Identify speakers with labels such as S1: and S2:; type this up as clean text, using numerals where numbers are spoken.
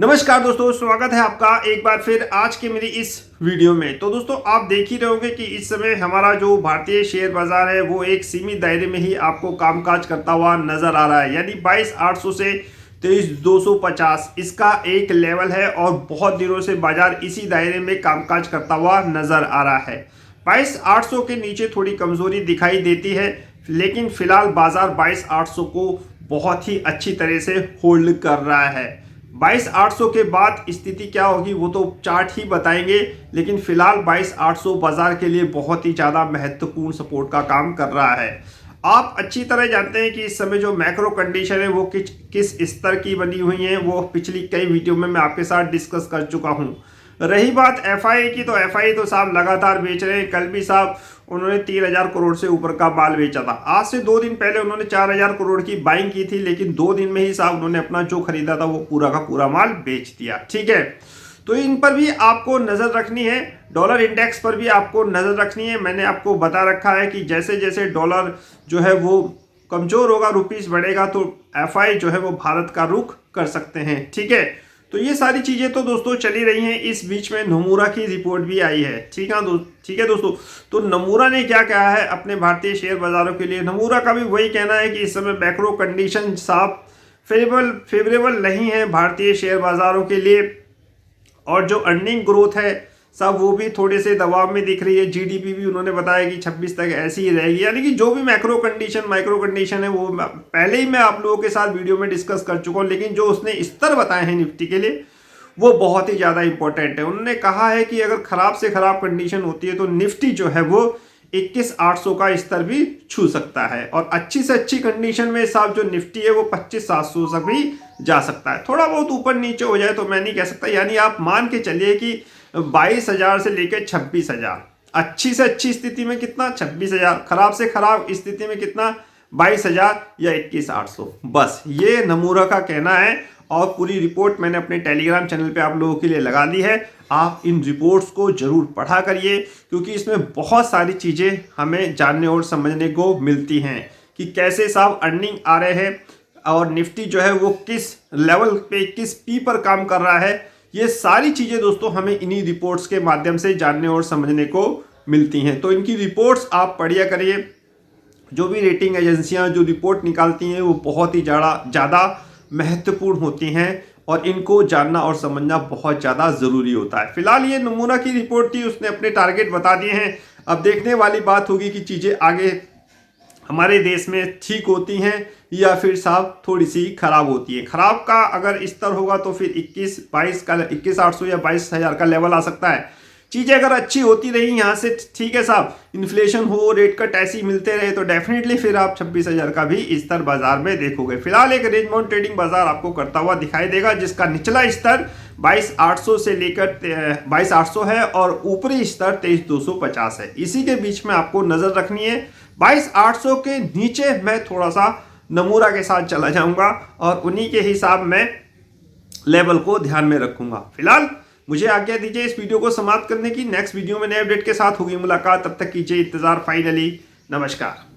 S1: नमस्कार दोस्तों, स्वागत है आपका एक बार फिर आज के मेरी इस वीडियो में। तो दोस्तों आप देख ही रहे होंगे कि इस समय हमारा जो भारतीय शेयर बाजार है वो एक सीमित दायरे में ही आपको कामकाज करता हुआ नजर आ रहा है, यानी 22,800 से 23,250 इसका एक लेवल है और बहुत दिनों से बाजार इसी दायरे में कामकाज करता हुआ नजर आ रहा है। 22,800 के नीचे थोड़ी कमजोरी दिखाई देती है, लेकिन फिलहाल बाजार 22,800 को बहुत ही अच्छी तरह से होल्ड कर रहा है। 22,800 के बाद स्थिति क्या होगी वो तो चार्ट ही बताएंगे, लेकिन फिलहाल 22,800 बाजार के लिए बहुत ही ज़्यादा महत्वपूर्ण सपोर्ट का काम कर रहा है। आप अच्छी तरह जानते हैं कि इस समय जो मैक्रो कंडीशन है वो किस स्तर की बनी हुई है, वो पिछली कई वीडियो में मैं आपके साथ डिस्कस कर चुका हूँ। रही बात एफआई की, तो एफआई तो साहब लगातार बेच रहे हैं। कल भी साहब उन्होंने 3,000 करोड़ से ऊपर का माल बेचा था। आज से 2 दिन पहले उन्होंने 4,000 करोड़ की बाइंग की थी, लेकिन 2 दिन में ही साहब उन्होंने अपना जो खरीदा था वो पूरा का पूरा माल बेच दिया। ठीक है, तो इन पर भी आपको नजर रखनी है, डॉलर इंडेक्स पर भी आपको नजर रखनी है। मैंने आपको बता रखा है कि जैसे जैसे डॉलर जो है वो कमजोर होगा, रुपीस बढ़ेगा, तो एफआई जो है वो भारत का रुख कर सकते हैं। ठीक है, तो ये सारी चीजें तो दोस्तों चली रही हैं। इस बीच में नमूरा की रिपोर्ट भी आई है। ठीक है दोस्तों, तो नमूरा ने क्या कहा है अपने भारतीय शेयर बाजारों के लिए। नमूरा का भी वही कहना है कि इस समय मैक्रो कंडीशन साफ फेवरेबल नहीं है भारतीय शेयर बाजारों के लिए, और जो अर्निंग ग्रोथ है सब वो भी थोड़े से दबाव में दिख रही है। जीडीपी भी उन्होंने बताया कि 26 तक ऐसी ही रहेगी, यानी कि जो भी माइक्रो कंडीशन है वो पहले ही मैं आप लोगों के साथ वीडियो में डिस्कस कर चुका हूँ, लेकिन जो उसने स्तर बताए हैं निफ्टी के लिए वो बहुत ही ज़्यादा इंपॉर्टेंट है। उन्होंने कहा है कि अगर खराब से खराब कंडीशन होती है तो निफ्टी जो है वो 21,800 का स्तर भी छू सकता है, और अच्छी से अच्छी कंडीशन में साहब जो निफ्टी है वो 25,700 तक भी जा सकता है। थोड़ा बहुत ऊपर नीचे हो जाए तो मैं नहीं कह सकता, यानी आप मान के चलिए कि 22,000 से लेकर 26,000, अच्छी से अच्छी स्थिति में कितना 26,000, खराब से खराब स्थिति में कितना 22,000 या 21,800। बस ये नमूरा का कहना है, और पूरी रिपोर्ट मैंने अपने टेलीग्राम चैनल पे आप लोगों के लिए लगा दी है। आप इन रिपोर्ट्स को जरूर पढ़ा करिए, क्योंकि इसमें बहुत सारी चीज़ें हमें जानने और समझने को मिलती हैं कि कैसे साहब अर्निंग आ रहे हैं और निफ्टी जो है वो किस लेवल पे किस पी पर काम कर रहा है। ये सारी चीज़ें दोस्तों हमें इन्हीं रिपोर्ट्स के माध्यम से जानने और समझने को मिलती हैं। तो इनकी रिपोर्ट्स आप पढ़िया करिए। जो भी रेटिंग एजेंसियां जो रिपोर्ट निकालती हैं वो बहुत ही ज़्यादा महत्वपूर्ण होती हैं, और इनको जानना और समझना बहुत ज़्यादा ज़रूरी होता है। फिलहाल ये नमूना की रिपोर्ट थी, उसने अपने टारगेट बता दिए हैं। अब देखने वाली बात होगी कि चीज़ें आगे हमारे देश में ठीक होती हैं या फिर साहब थोड़ी सी खराब होती है। खराब का अगर स्तर होगा तो फिर 21,800 या 22,000 का लेवल आ सकता है। चीज़ें अगर अच्छी होती रही यहाँ से, ठीक है साहब, इन्फ्लेशन हो, रेट कट ऐसी मिलते रहे, तो डेफिनेटली फिर आप 26,000 का भी स्तर बाजार में देखोगे। फिलहाल एक रेंज बाउंड ट्रेडिंग बाजार आपको करता हुआ दिखाई देगा, जिसका निचला स्तर 22,800 से लेकर 22,800 है और ऊपरी स्तर 23,250 है। इसी के बीच में आपको नजर रखनी है। 22,800 के नीचे मैं थोड़ा सा नमूरा के साथ चला जाऊंगा और उन्हीं के हिसाब में लेवल को ध्यान में रखूंगा। फिलहाल मुझे आज्ञा दीजिए इस वीडियो को समाप्त करने की। नेक्स्ट वीडियो में नए अपडेट के साथ होगी मुलाकात, तब तक कीजिए इंतजार। फाइनली नमस्कार।